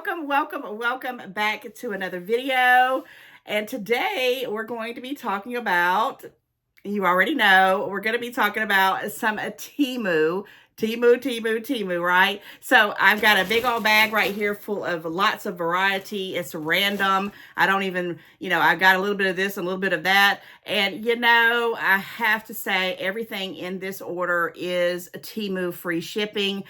welcome back to another video. And today we're going to be talking about, you already know, we're going to be talking about some Temu, right? So I've got a big old bag right here full of lots of variety. It's random. I don't even, I've got a little bit of this and a little bit of that. And, I have to say everything in this order is Temu free shipping.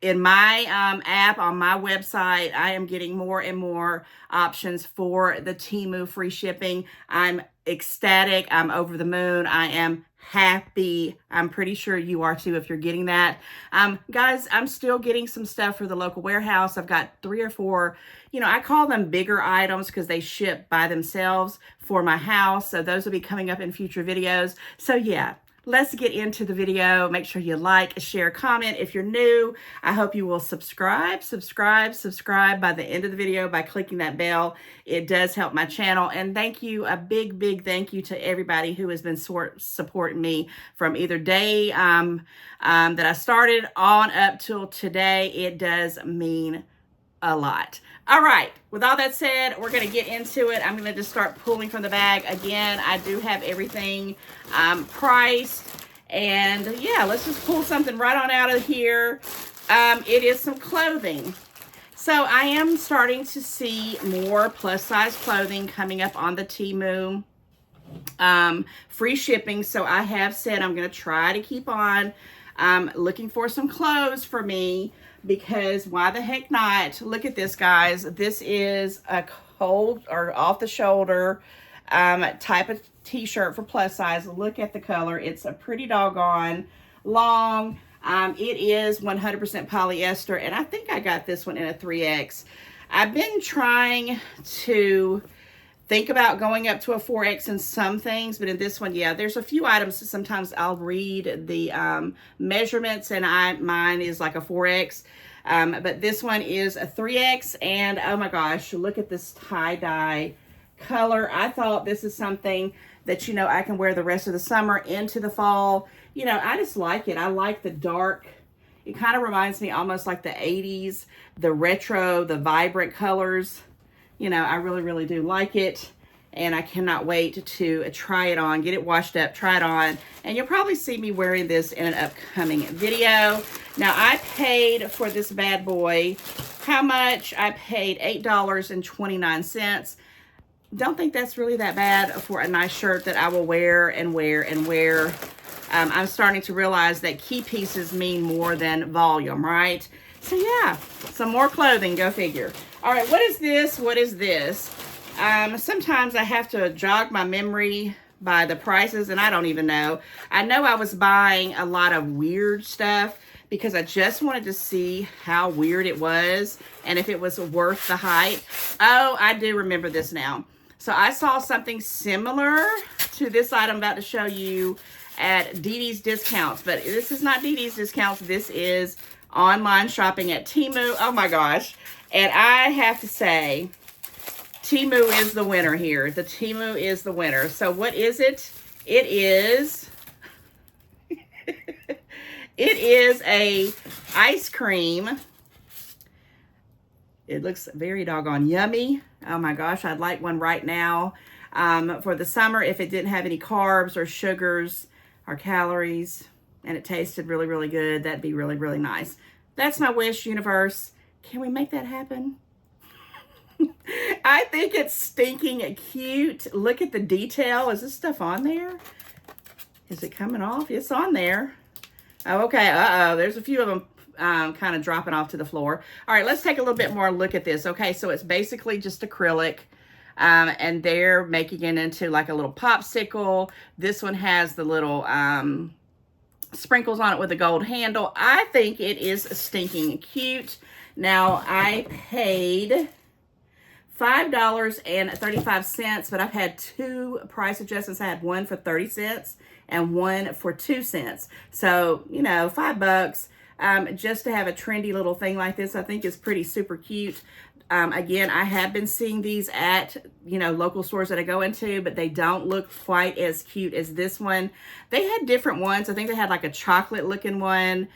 In my app on my website, I am getting more and more options for the Temu free shipping. I'm ecstatic. I'm over the moon. I am happy. I'm pretty sure you are too if you're getting that. Guys, I'm still getting some stuff for the local warehouse. I've got 3 or 4, I call them bigger items because they ship by themselves for my house. So those will be coming up in future videos. So yeah. Let's get into the video. Make sure you like, share, comment. If you're new, I hope you will subscribe by the end of the video by clicking that bell. It does help my channel. And thank you, a big thank you to everybody who has been supporting me from either day that I started on up till today. It does mean a lot. All right, with all that said, we're going to get into it. I'm going to just start pulling from the bag. Again, I do have everything priced. And yeah, let's just pull something right on out of here. It is some clothing. So I am starting to see more plus size clothing coming up on the Temu free shipping. So I have said I'm going to try to keep on looking for some clothes for me, because why the heck not? Look at this, guys. This is a cold or off the shoulder type of t-shirt for plus size. Look at the color. It's a pretty doggone long. It is 100% polyester, and I think I got this one in a 3X. I've been trying to think about going up to a 4X in some things, but in this one, yeah, there's a few items that sometimes I'll read the measurements, and mine is like a 4X. But this one is a 3X, and oh my gosh, look at this tie-dye color. I thought this is something that, I can wear the rest of the summer into the fall. I just like it. I like the dark. It kind of reminds me almost like the 80s, the retro, the vibrant colors. I really do like it, and I cannot wait to try it on, get it washed up, try it on, and you'll probably see me wearing this in an upcoming video. Now, I paid for this bad boy, how much? I paid $8.29. Don't think that's really that bad for a nice shirt that I will wear and wear and wear. I'm starting to realize that key pieces mean more than volume, right? So yeah, some more clothing, go figure. All right, what is this? What is this? Sometimes I have to jog my memory by the prices, and I don't even know. I know I was buying a lot of weird stuff because I just wanted to see how weird it was and if it was worth the hype. Oh, I do remember this now. So I saw something similar to this item I'm about to show you at Dee Dee's Discounts, but this is not Dee Dee's Discounts. This is online shopping at Temu. Oh my gosh. And I have to say, Temu is the winner here. The Temu is the winner. So what is it? It is, it is a ice cream. It looks very doggone yummy. Oh my gosh, I'd like one right now for the summer if it didn't have any carbs or sugars or calories, and it tasted really good. That'd be really nice. That's my wish, universe. Can we make that happen? I think it's stinking cute. Look at the detail. Is this stuff on there? Is it coming off? It's on there. Oh, okay. Uh-oh. There's a few of them kind of dropping off to the floor. All right, let's take a little bit more look at this. Okay, so it's basically just acrylic. And they're making it into like a little popsicle. This one has the little sprinkles on it with a gold handle. I think it is stinking cute. Now, I paid $5.35, but I've had 2 price adjustments. I had one for 30 cents and one for 2 cents. So, $5 just to have a trendy little thing like this, I think is pretty super cute. Again, I have been seeing these at, local stores that I go into, but they don't look quite as cute as this one. They had different ones. I think they had like a chocolate looking one,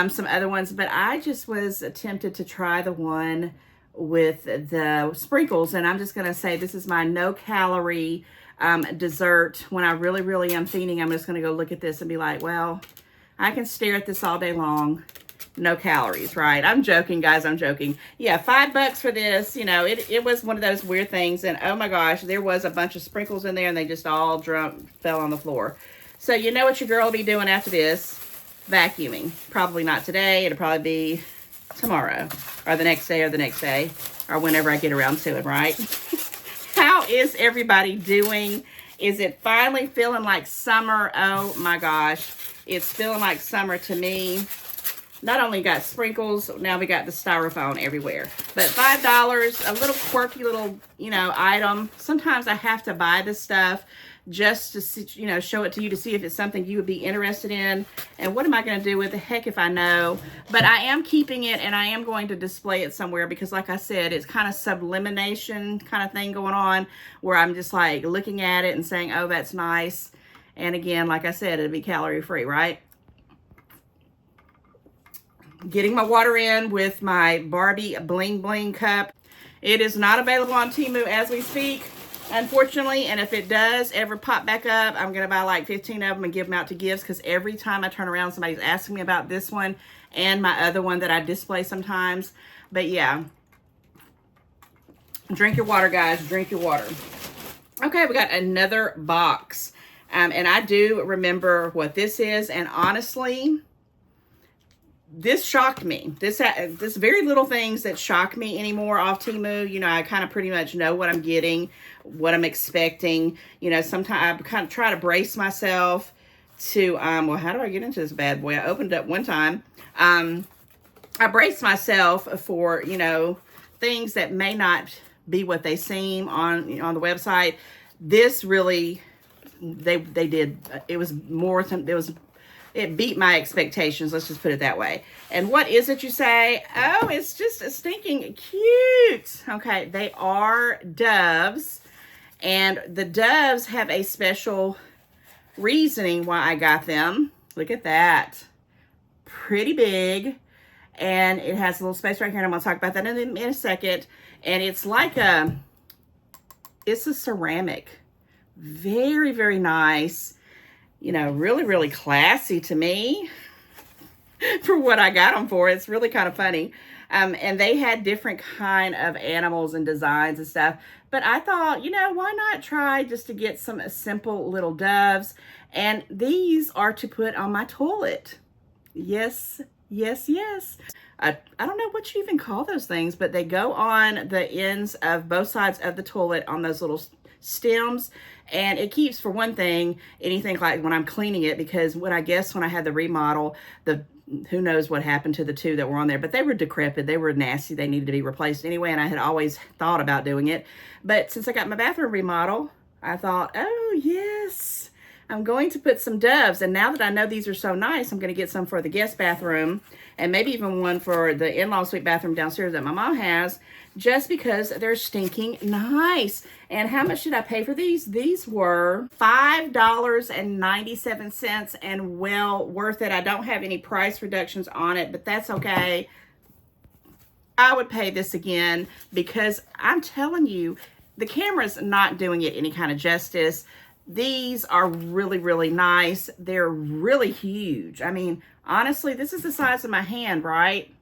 some other ones, but I just was tempted to try the one with the sprinkles. And I'm just going to say this is my no calorie dessert. When I really, really am feeding, I'm just going to go look at this and be like, well, I can stare at this all day long. No calories, right? I'm joking, guys. I'm joking. Yeah, $5 for this. You know, it was one of those weird things. And oh my gosh, there was a bunch of sprinkles in there and they just all fell on the floor. So you know what your girl will be doing after this? Vacuuming. Probably not today. It'll probably be tomorrow or the next day or whenever I get around to it, right? How is everybody doing? Is it finally feeling like summer? Oh my gosh. It's feeling like summer to me. Not only got sprinkles, now we got the styrofoam everywhere. But $5, a little quirky little, you know, item. Sometimes I have to buy this stuff just to see, you know, show it to you to see if it's something you would be interested in. And what am I going to do with it? Heck if I know. But I am keeping it and I am going to display it somewhere because like I said, it's kind of sublimination kind of thing going on where I'm just like looking at it and saying, oh, that's nice. And again, like I said, it'll be calorie free, right? Getting my water in with my Barbie Bling Bling cup. It is not available on Temu as we speak, unfortunately. And if it does ever pop back up, I'm going to buy like 15 of them and give them out to gifts because every time I turn around, somebody's asking me about this one and my other one that I display sometimes. But yeah, drink your water, guys. Drink your water. Okay, we got another box. And I do remember what this is. And honestly, this shocked me. This very little things that shock me anymore off Temu. You know, I kind of pretty much know what I'm getting, what I'm expecting. You know, sometimes I kind of try to brace myself to, well, how do I get into this bad boy? I opened up one time. I brace myself for, you know, things that may not be what they seem on, you know, on the website. This really, they did, it was more, it beat my expectations. Let's just put it that way. And what is it you say? Oh, it's just a stinking cute. Okay, they are doves. And the doves have a special reasoning why I got them. Look at that. Pretty big. And it has a little space right here. And I'm going to talk about that in a second. And it's like it's a ceramic. Very, very nice. You know, really, really classy to me for what I got them for. It's really kind of funny. And they had different kind of animals and designs and stuff. But I thought, you know, why not try just to get some simple little doves? And these are to put on my toilet. Yes, yes, yes. I don't know what you even call those things, but they go on the ends of both sides of the toilet on those little stems. And it keeps, for one thing, anything like when I'm cleaning it, because when I had the remodel, who knows what happened to the two that were on there, but they were decrepit, they were nasty, they needed to be replaced anyway, and I had always thought about doing it. But since I got my bathroom remodel, I thought, oh yes, I'm going to put some doves. And now that I know these are so nice, I'm going to get some for the guest bathroom and maybe even one for the in-law suite bathroom downstairs that my mom has, just because they're stinking nice. And how much did I pay for these? These were $5.97 and well worth it. I don't have any price reductions on it, but that's okay. I would pay this again because I'm telling you, the camera's not doing it any kind of justice. These are really, really nice. They're really huge. I mean, honestly, this is the size of my hand, right?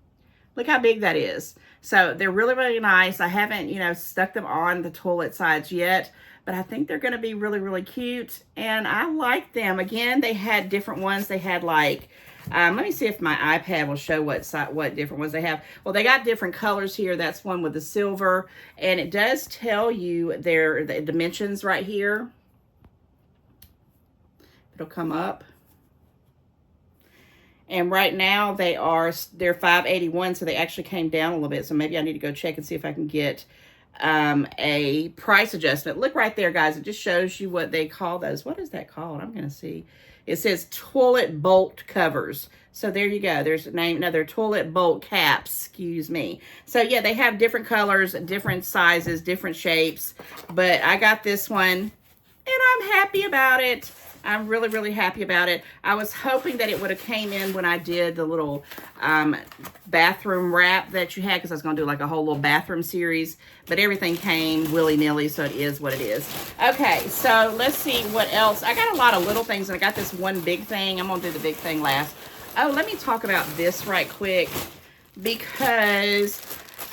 Look how big that is. So they're really, really nice. I haven't, you know, stuck them on the toilet sides yet, but I think they're going to be really, really cute. And I like them. Again, they had different ones. They had like, let me see if my iPad will show what different ones they have. Well, they got different colors here. That's one with the silver. And it does tell you the dimensions right here. It'll come up. And right now they're $5.81, so they actually came down a little bit. So maybe I need to go check and see if I can get a price adjustment. Look right there, guys. It just shows you what they call those. What is that called? I'm going to see. It says toilet bolt covers. So there you go. There's a name. No, they're toilet bolt caps. Excuse me. So yeah, they have different colors, different sizes, different shapes. But I got this one, and I'm happy about it. I'm really, really happy about it. I was hoping that it would have came in when I did the little bathroom wrap that you had, because I was going to do like a whole little bathroom series, but everything came willy-nilly, so it is what it is. Okay, so let's see what else. I got a lot of little things, and I got this one big thing. I'm going to do the big thing last. Oh, let me talk about this right quick, because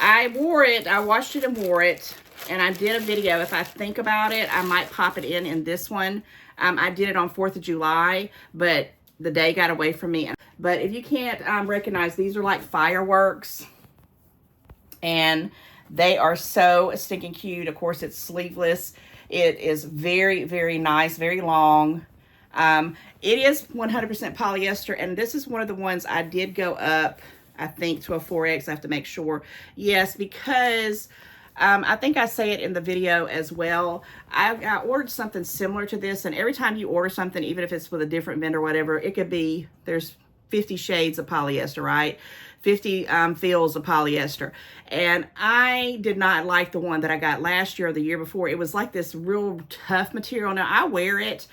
I wore it. I washed it and wore it, and I did a video. If I think about it, I might pop it in this one. I did it on 4th of July, but the day got away from me. But if you can't recognize, these are like fireworks, and they are so stinking cute. Of course, it's sleeveless. It is very, very nice, very long. It is 100% polyester, and this is one of the ones I did go up, I think, to a 4X. I have to make sure. Yes, because I think I say it in the video as well. I ordered something similar to this, and every time you order something, even if it's with a different vendor or whatever, it could be, there's 50 shades of polyester, right? 50 fills of polyester. And I did not like the one that I got last year or the year before. It was like this real tough material. Now, I wear it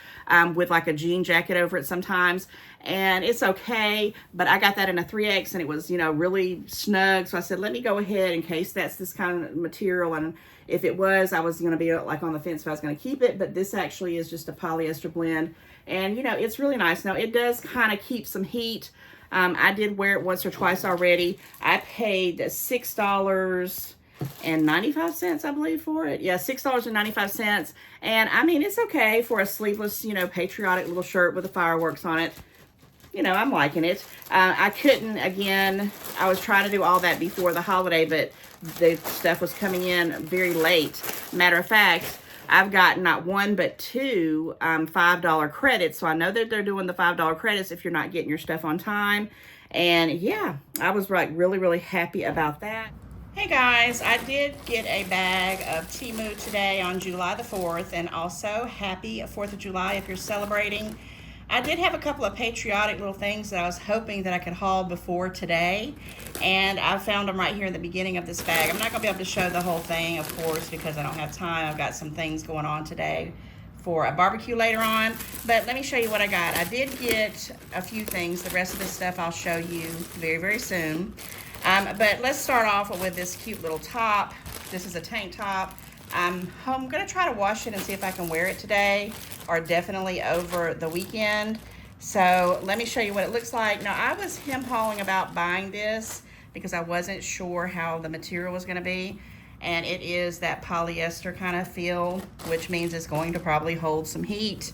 with like a jean jacket over it sometimes, and it's okay, but I got that in a 3X, and it was, you know, really snug. So I said, let me go ahead in case that's this kind of material. And if it was, I was going to be like on the fence if I was going to keep it, but this actually is just a polyester blend. And, you know, it's really nice. Now, it does kind of keep some heat. I did wear it once or twice already. I paid $6.95, I believe, for it. Yeah, $6.95. And, I mean, it's okay for a sleeveless, you know, patriotic little shirt with the fireworks on it. You know, I'm liking it. I couldn't, again, I was trying to do all that before the holiday, but the stuff was coming in very late. Matter of fact, I've got not one, but two $5 credits. So I know that they're doing the $5 credits if you're not getting your stuff on time. And yeah, I was like really, really happy about that. Hey guys, I did get a bag of Temu today on July the 4th, and also happy 4th of July if you're celebrating. I did have a couple of patriotic little things that I was hoping that I could haul before today, and I found them right here in the beginning of this bag. I'm not going to be able to show the whole thing, of course, because I don't have time. I've got some things going on today for a barbecue later on, but let me show you what I got. I did get a few things. The rest of this stuff I'll show you very, very soon. But let's start off with this cute little top. This is a tank top. I'm going to try to wash it and see if I can wear it today, or definitely over the weekend. So let me show you what it looks like. Now, I was hem-hawing about buying this because I wasn't sure how the material was going to be. And it is that polyester kind of feel, which means it's going to probably hold some heat.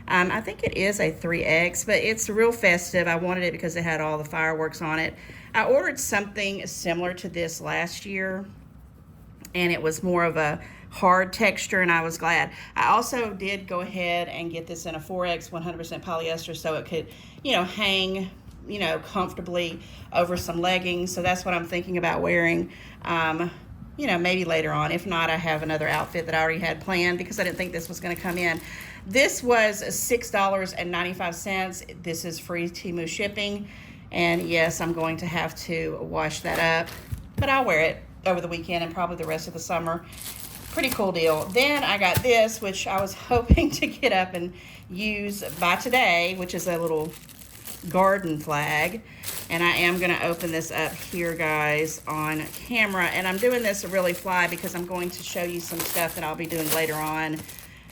I think it is a 3X, but it's real festive. I wanted it because it had all the fireworks on it. I ordered something similar to this last year, and it was more of a hard texture, and I was glad. I also did go ahead and get this in a 4X 100% polyester, so it could, you know, hang, you know, comfortably over some leggings. So that's what I'm thinking about wearing, you know, maybe later on. If not, I have another outfit that I already had planned because I didn't think this was going to come in. This was $6.95. This is free Temu shipping, and yes, I'm going to have to wash that up, but I'll wear it over the weekend and probably the rest of the summer. Pretty cool deal. Then I got this, which I was hoping to get up and use by today, which is a little garden flag. And I am going to open this up here, guys, on camera. And I'm doing this really fly because I'm going to show you some stuff that I'll be doing later on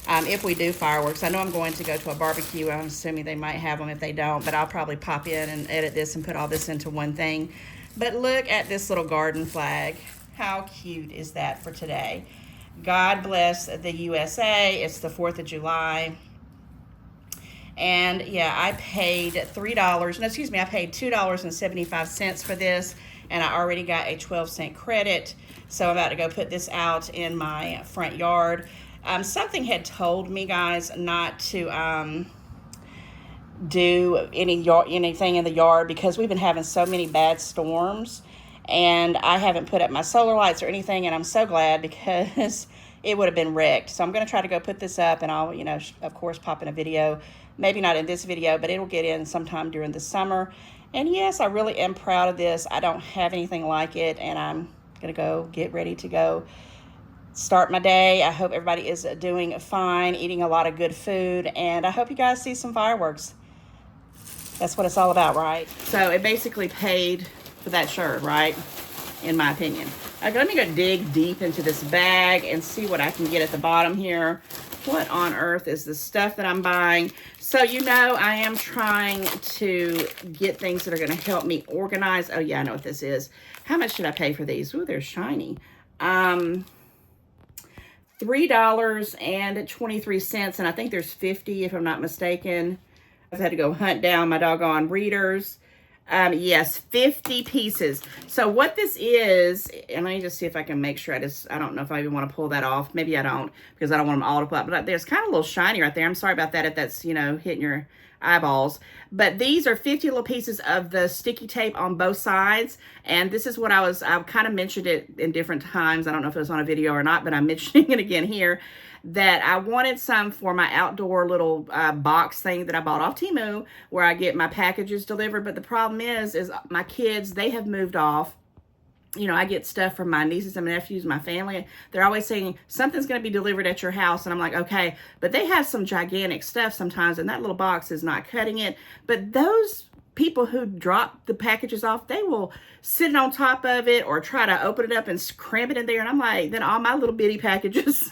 if we do fireworks. I know I'm going to go to a barbecue. I'm assuming they might have them if they don't, but I'll probably pop in and edit this and put all this into one thing. But look at this little garden flag. How cute is that for today? God bless the USA. It's the 4th of July. And yeah, I paid $3. No, excuse me, I paid $2.75 for this, and I already got a 12-cent credit. So I'm about to go put this out in my front yard. Something had told me, guys, not to do anything in the yard because we've been having so many bad storms. And I haven't put up my solar lights or anything, and I'm so glad because it would have been wrecked. So I'm going to try to go put this up, and I'll, you know, of course, pop in a video. Maybe not in this video, but it'll get in sometime during the summer. And yes, I really am proud of this. I don't have anything like it, and I'm going to go get ready to go start my day. I hope everybody is doing fine, eating a lot of good food, and I hope you guys see some fireworks. That's what it's all about, right? So it basically paid for that shirt, right? In my opinion. Okay, let me go dig deep into this bag and see what I can get at the bottom here. What on earth is the stuff that I'm buying? So, you know, I am trying to get things that are going to help me organize. Oh, yeah, I know what this is. How much should I pay for these? Ooh, they're shiny. $3.23, and I think there's 50 if I'm not mistaken. I've had to go hunt down my doggone readers. Yes, 50 pieces. So what this is, and let me just see if I can make sure I don't know if I even want to pull that off. Maybe I don't, because I don't want them all to pop. But there's kind of a little shiny right there. I'm sorry about that if that's, you know, hitting your eyeballs. But these are 50 little pieces of the sticky tape on both sides. And this is what I kind of mentioned it in different times. I don't know if it was on a video or not, but I'm mentioning it again here, that I wanted some for my outdoor little box thing that I bought off Temu, where I get my packages delivered. But the problem is my kids, they have moved off. You know, I get stuff from my nieces and nephews, my family. They're always saying, something's going to be delivered at your house. And I'm like, okay. But they have some gigantic stuff sometimes, and that little box is not cutting it. But those people who drop the packages off, they will sit on top of it or try to open it up and cram it in there. And I'm like, then all my little bitty packages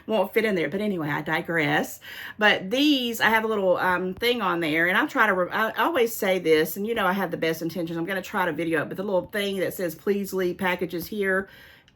won't fit in there. But anyway, I digress. But these, I have a little thing on there, and I'll try to, I always say this, and you know I have the best intentions. I'm going to try to video it, but the little thing that says, please leave packages here,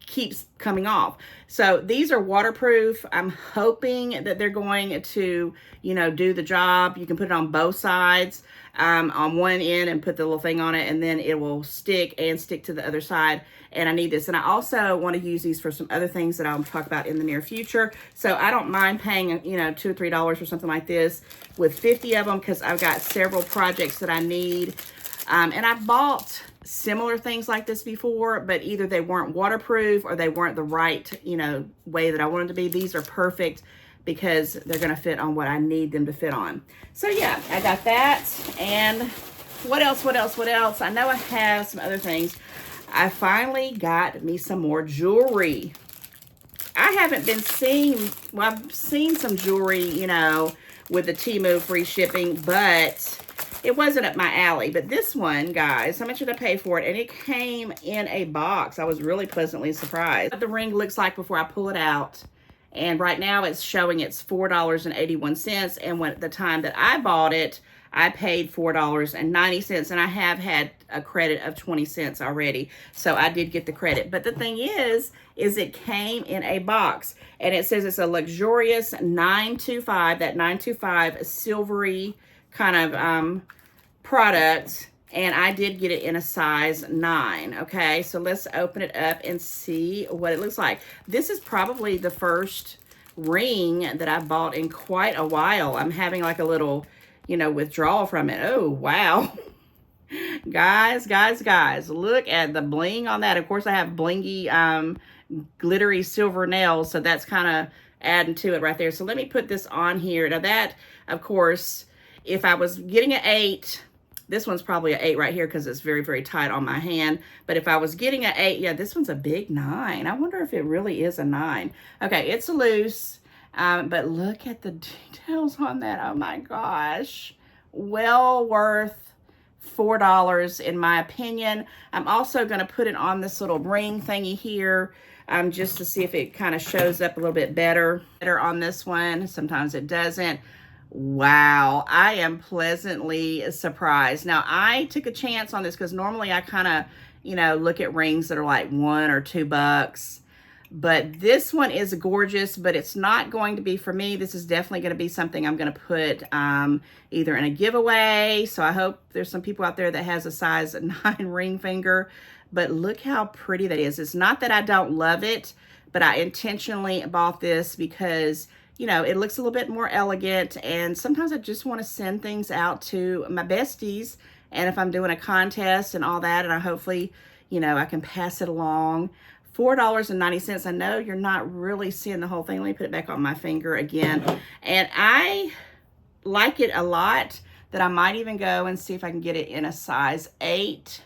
keeps coming off. So these are waterproof. I'm hoping that they're going to, you know, do the job. You can put it on both sides, on one end, and put the little thing on it, and then it will stick to the other side. And I need this. And I also want to use these for some other things that I'll talk about in the near future. So I don't mind paying, you know, $2 or $3 or something like this with 50 of them, because I've got several projects that I need. And I bought similar things like this before, but either they weren't waterproof or they weren't the right, you know, way that I wanted to be. These are perfect because they're going to fit on what I need them to fit on. So yeah, I got that. And what else? I know I have some other things. I finally got me some more jewelry. I haven't been seeing, well, I've seen some jewelry, you know, with the Temu free shipping, but it wasn't up my alley. But this one, guys, how much did I pay for it? And it came in a box. I was really pleasantly surprised. What the ring looks like before I pull it out. And right now it's showing it's $4.81. And when at the time that I bought it, I paid $4.90, and I have had a credit of 20 cents already. So I did get the credit. But the thing is it came in a box, and it says it's a luxurious 925, that 925 silvery kind of product. And I did get it in a size 9. Okay, so let's open it up and see what it looks like. This is probably the first ring that I bought in quite a while. I'm having like a little, you know, withdrawal from it. Oh, wow. Guys, look at the bling on that. Of course, I have blingy, glittery silver nails, so that's kind of adding to it right there. So let me put this on here. Now that, of course, if I was getting an 8, this one's probably an 8 right here because it's very, very tight on my hand. But if I was getting an 8, yeah, this one's a big 9. I wonder if it really is a 9. Okay, it's loose. But look at the details on that. Oh my gosh. Well worth $4 in my opinion. I'm also going to put it on this little ring thingy here, just to see if it kind of shows up a little bit better on this one. Sometimes it doesn't. Wow, I am pleasantly surprised. Now, I took a chance on this because normally I kind of, you know, look at rings that are like $1 or $2. But this one is gorgeous, but it's not going to be for me. This is definitely going to be something I'm going to put either in a giveaway. So I hope there's some people out there that has a size 9 ring finger. But look how pretty that is. It's not that I don't love it, but I intentionally bought this because, you know, it looks a little bit more elegant. And sometimes I just want to send things out to my besties. And if I'm doing a contest and all that, and I hopefully, you know, I can pass it along. $4.90. I know you're not really seeing the whole thing. Let me put it back on my finger again. And I like it a lot, that I might even go and see if I can get it in a size 8.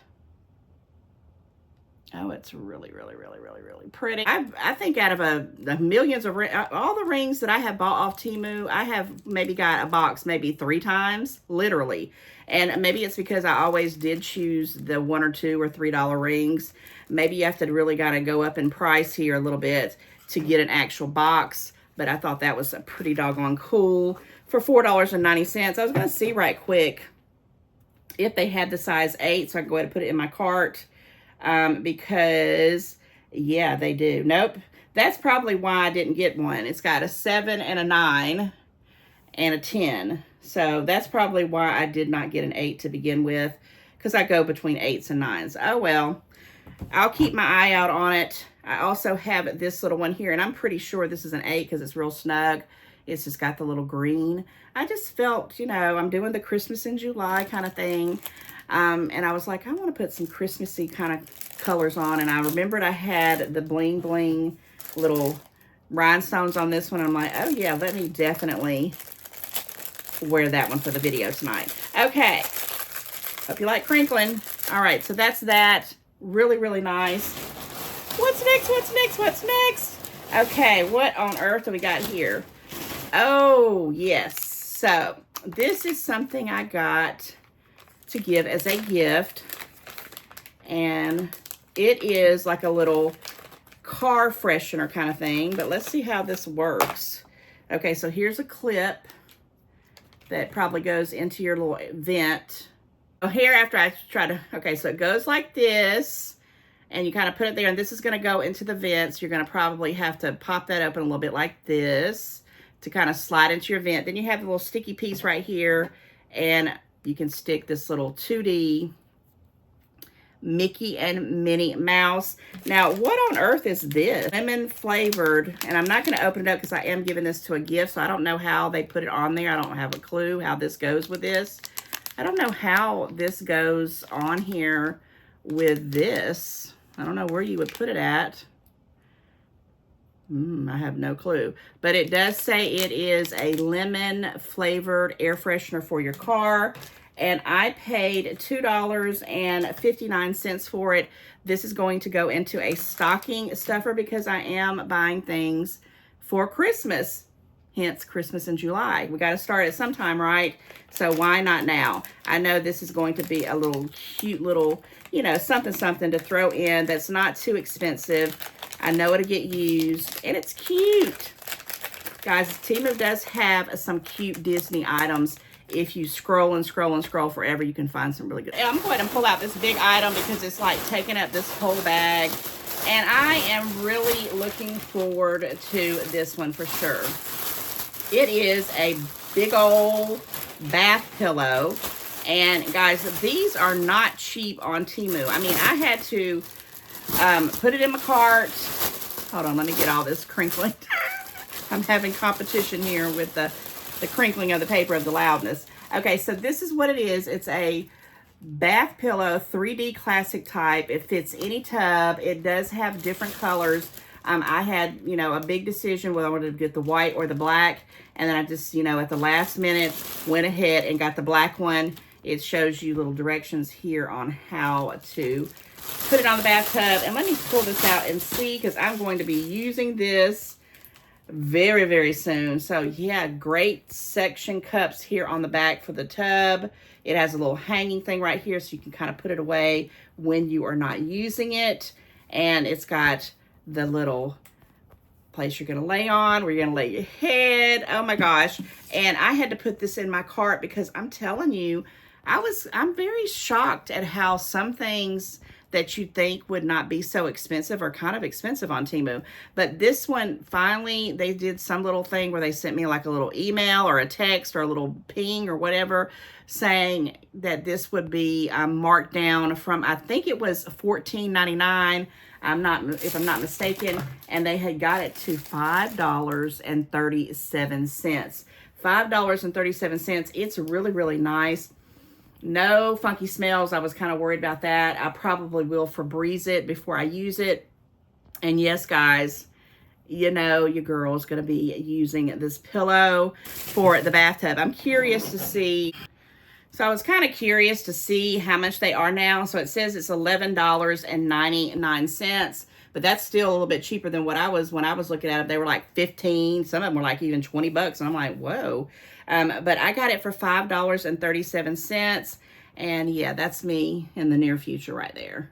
Oh, it's really, really, really, really, really pretty. I think out of the millions of all the rings that I have bought off Temu, I have maybe got a box maybe 3 times, literally. And maybe it's because I always did choose the $1 or $2 or $3 rings. Maybe you have to really gotta go up in price here a little bit to get an actual box. But I thought that was a pretty doggone cool for $4.90. I was gonna see right quick if they had the size 8, so I can go ahead and put it in my cart. Because yeah, they do. Nope. That's probably why I didn't get one. It's got a 7 and a 9 and a 10. So that's probably why I did not get an 8 to begin with, because I go between 8s and 9s. Oh, well, I'll keep my eye out on it. I also have this little one here, and I'm pretty sure this is an 8 because it's real snug. It's just got the little green. I just felt, you know, I'm doing the Christmas in July kind of thing. And I was like, I want to put some Christmassy kind of colors on. And I remembered I had the bling bling little rhinestones on this one. I'm like, oh yeah, let me definitely wear that one for the video tonight. Okay. Hope you like crinkling. All right, so that's that. Really, really nice. What's next? What's next? What's next? Okay, what on earth do we got here? Oh, yes. So this is something I got to give as a gift, and it is like a little car freshener kind of thing, but let's see how this works. Okay, so here's a clip that probably goes into your little vent. Oh, here after I try to, okay, so it goes like this, and you kind of put it there, and this is going to go into the vents. You're going to probably have to pop that open a little bit like this to kind of slide into your vent. Then you have the little sticky piece right here, and you can stick this little 2D Mickey and Minnie mouse. Now, what on earth is this? Lemon flavored, and I'm not going to open it up because I am giving this to a gift, so I don't know how they put it on there. I don't have a clue how this goes with this. I don't know how this goes on here with this. I don't know where you would put it at. I have no clue. But it does say it is a lemon flavored air freshener for your car. And I paid $2.59 for it. This is going to go into a stocking stuffer because I am buying things for Christmas. Hence, Christmas in July. We got to start it sometime, right? So why not now? I know this is going to be a little cute little, you know, something to throw in that's not too expensive. I know it'll get used, and it's cute. Guys, Temu does have some cute Disney items. If you scroll and scroll and scroll forever, you can find some really good. I'm going to pull out this big item because it's like taking up this whole bag. And I am really looking forward to this one for sure. It is a big old bath pillow. And guys, these are not cheap on Temu. I mean, I had to put it in my cart. Hold on, let me get all this crinkling. I'm having competition here with the crinkling of the paper of the loudness. Okay, so this is what it is. It's a bath pillow, 3D classic type. It fits any tub. It does have different colors. I had, you know, a big decision whether I wanted to get the white or the black. And then I just, you know, at the last minute, went ahead and got the black one. It shows you little directions here on how to put it on the bathtub. And let me pull this out and see, because I'm going to be using this very, very soon. So yeah, great section cups here on the back for the tub. It has a little hanging thing right here so you can kind of put it away when you are not using it. And it's got the little place you're going to lay on, where you're going to lay your head. Oh my gosh. And I had to put this in my cart because I'm telling you, I'm very shocked at how some things that you think would not be so expensive are kind of expensive on Temu. But this one, finally, they did some little thing where they sent me like a little email or a text or a little ping or whatever saying that this would be marked down from, I think it was $14.99. If I'm not mistaken, and they had got it to $5.37. $5.37. It's really, really nice. No funky smells. I was kind of worried about that. I probably will Febreze it before I use it. And yes, guys, you know your girl is going to be using this pillow for the bathtub. I'm curious to see. So I was kind of curious to see how much they are now. So it says it's $11.99, but that's still a little bit cheaper than what I was when I was looking at it. They were like 15. Some of them were like even 20 bucks. And I'm like, whoa. But I got it for $5.37. And yeah, that's me in the near future right there.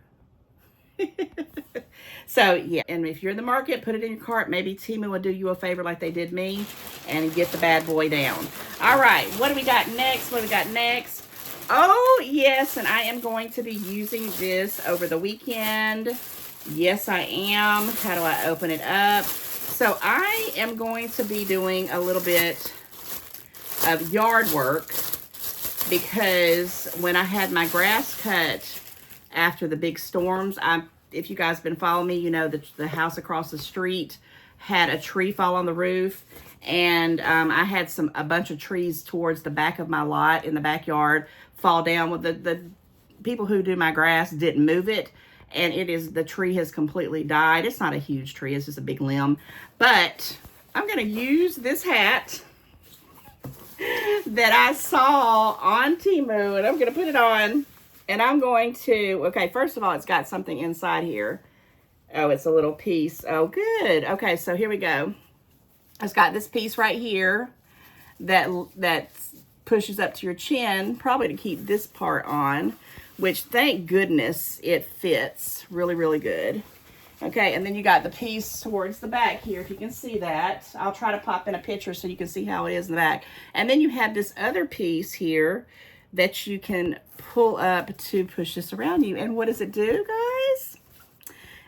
So yeah, and if you're in the market, put it in your cart. Maybe Temu will do you a favor like they did me and get the bad boy down. All right, what do we got next? What do we got next? Oh yes, and I am going to be using this over the weekend. Yes, I am. How do I open it up? So I am going to be doing a little bit of yard work because when I had my grass cut after the big storms, if you guys have been following me, you know that the house across the street had a tree fall on the roof, and I had a bunch of trees towards the back of my lot in the backyard fall down. With the people who do my grass didn't move it, and the tree has completely died. It's not a huge tree, it's just a big limb. But I'm gonna use this hat that I saw on Temu, and I'm gonna put it on. And I'm going to, okay, first of all, it's got something inside here. Oh, it's a little piece. Oh, good. Okay, so here we go. It's got this piece right here that pushes up to your chin, probably to keep this part on, which thank goodness it fits really, really good. Okay, and then you got the piece towards the back here, if you can see that. I'll try to pop in a picture so you can see how it is in the back. And then you have this other piece here that you can pull up to push this around you. And what does it do, guys?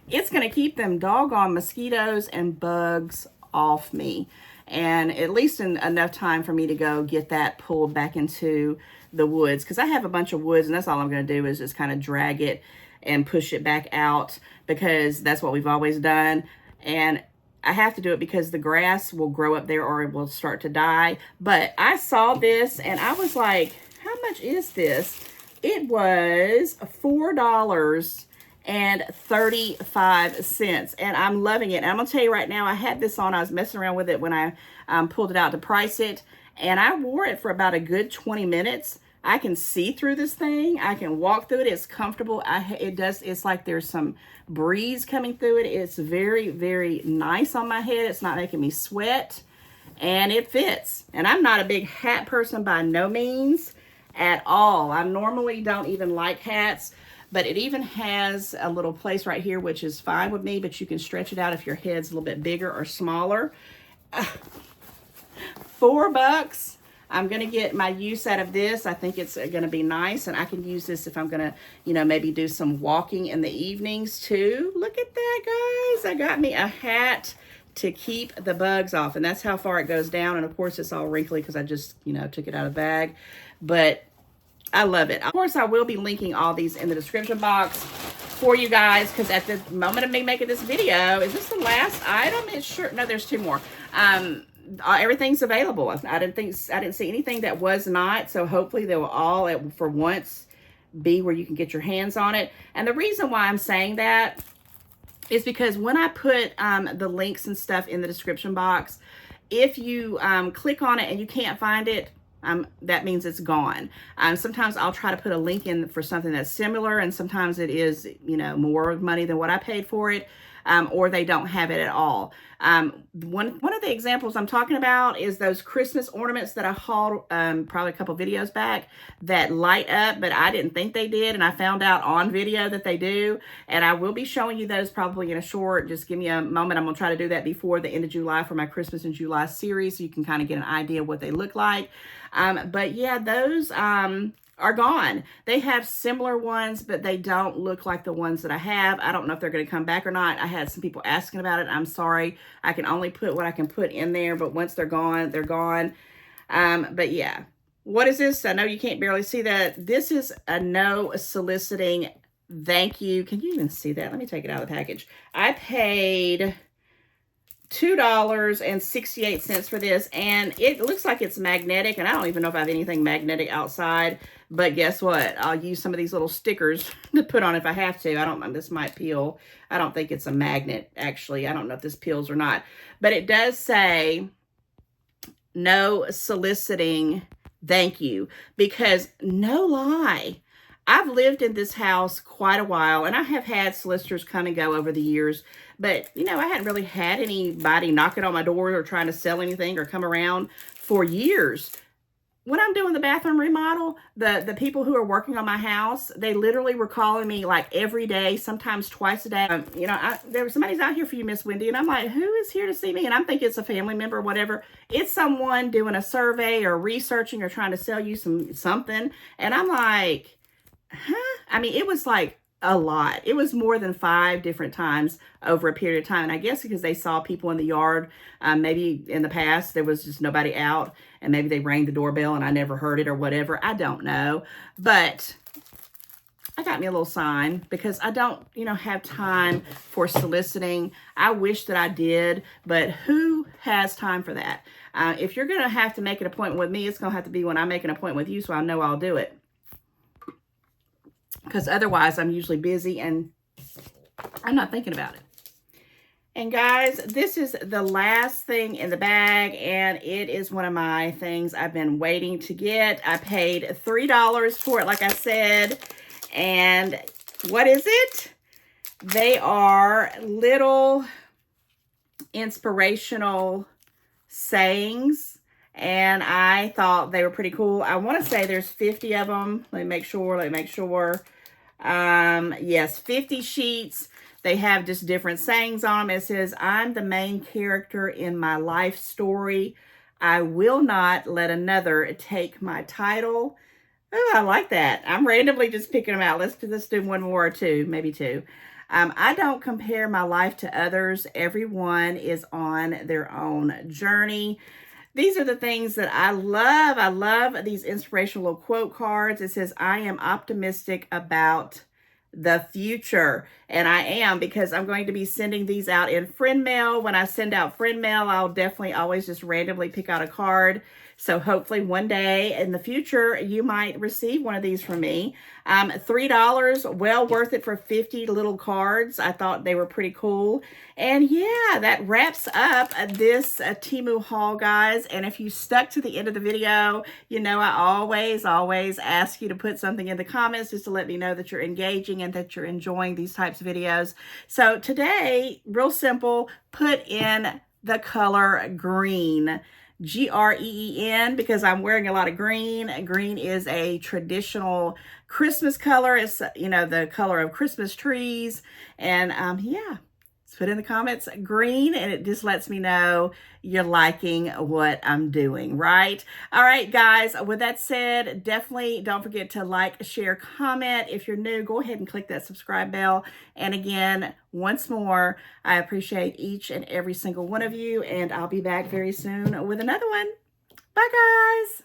It's gonna keep them doggone mosquitoes and bugs off me. And at least in enough time for me to go get that pulled back into the woods. Because I have a bunch of woods, and that's all I'm gonna do is just kind of drag it and push it back out, because that's what we've always done. And I have to do it because the grass will grow up there or it will start to die. But I saw this and I was like, how much is this? It was $4.35, and I'm loving it. And I'm gonna tell you right now, I had this on. I was messing around with it when I pulled it out to price it, and I wore it for about a good 20 minutes. I can see through this thing. I can walk through it. It's comfortable. It's like there's some breeze coming through it. It's very, very nice on my head. It's not making me sweat, and it fits. And I'm not a big hat person by no means at all. I normally don't even like hats, but it even has a little place right here, which is fine with me, but you can stretch it out if your head's a little bit bigger or smaller. $4. I'm going to get my use out of this. I think it's going to be nice, and I can use this if I'm going to, maybe do some walking in the evenings too. Look at that, guys. I got me a hat to keep the bugs off, and that's how far it goes down. And of course, it's all wrinkly because I just, took it out of the bag, but I love it. Of course, I will be linking all these in the description box for you guys, because at the moment of me making this video, is this the last item? It's sure, no, there's two more. Everything's available. I didn't see anything that was not, so hopefully they will all for once be where you can get your hands on it. And the reason why I'm saying that is because when I put the links and stuff in the description box, if you click on it and you can't find it, that means it's gone. Sometimes I'll try to put a link in for something that's similar, and sometimes it is, more money than what I paid for it, or they don't have it at all. One of the examples I'm talking about is those Christmas ornaments that I hauled probably a couple videos back that light up, but I didn't think they did, and I found out on video that they do. And I will be showing you those probably in a short. Just give me a moment. I'm gonna try to do that before the end of July for my Christmas in July series, so you can kind of get an idea of what they look like. But yeah, those are gone. They have similar ones, but they don't look like the ones that I have. I don't know if they're going to come back or not. I had some people asking about it. I'm sorry. I can only put what I can put in there, but once they're gone, they're gone. But yeah. What is this? I know you can't barely see that. This is a no soliciting thank you. Can you even see that? Let me take it out of the package. I paid $2.68 for this, and it looks like it's magnetic, and I don't even know if I have anything magnetic outside, but guess what? I'll use some of these little stickers to put on if I have to. I don't know, this might peel. I don't think it's a magnet, actually. I don't know if this peels or not, but it does say no soliciting Thank you. Because no lie, I've lived in this house quite a while and I have had solicitors come and go over the years. But, I hadn't really had anybody knocking on my door or trying to sell anything or come around for years. When I'm doing the bathroom remodel, the people who are working on my house, they literally were calling me like every day, sometimes twice a day. There was somebody's out here for you, Miss Wendy, and I'm like, who is here to see me? And I'm thinking it's a family member or whatever. It's someone doing a survey or researching or trying to sell you something, and I'm like, huh? I mean, it was like a lot. It was more than 5 different times over a period of time. And I guess because they saw people in the yard, maybe in the past there was just nobody out, and maybe they rang the doorbell and I never heard it or whatever. I don't know. But I got me a little sign because I don't, have time for soliciting. I wish that I did, but who has time for that? If you're going to have to make an appointment with me, it's going to have to be when I make an appointment with you so I know I'll do it. Because otherwise I'm usually busy and I'm not thinking about it. And guys, this is the last thing in the bag, and it is one of my things I've been waiting to get. I paid $3 for it, like I said. And what is it? They are little inspirational sayings, and I thought they were pretty cool. I want to say there's 50 of them. Let me make sure. Yes, 50 sheets. They have just different sayings on them. It says, I'm the main character in my life story. I will not let another take my title. Oh, I like that. I'm randomly just picking them out. Let's do one more or two, maybe 2. I don't compare my life to others. Everyone is on their own journey. These are the things that I love. I love these inspirational little quote cards. It says, I am optimistic about the future. And I am, because I'm going to be sending these out in friend mail. When I send out friend mail, I'll definitely always just randomly pick out a card. So hopefully one day in the future, you might receive one of these from me. $3, well worth it for 50 little cards. I thought they were pretty cool. And yeah, that wraps up this Temu haul, guys. And if you stuck to the end of the video, I always ask you to put something in the comments just to let me know that you're engaging and that you're enjoying these types of videos. So today, real simple, put in the color green. Green, because I'm wearing a lot of green. Green is a traditional Christmas color. It's, the color of Christmas trees. And yeah, put in the comments green, and it just lets me know you're liking what I'm doing, right? All right, guys, with that said, definitely don't forget to like, share, comment. If you're new, go ahead and click that subscribe bell. And again, once more, I appreciate each and every single one of you, and I'll be back very soon with another one. Bye, guys.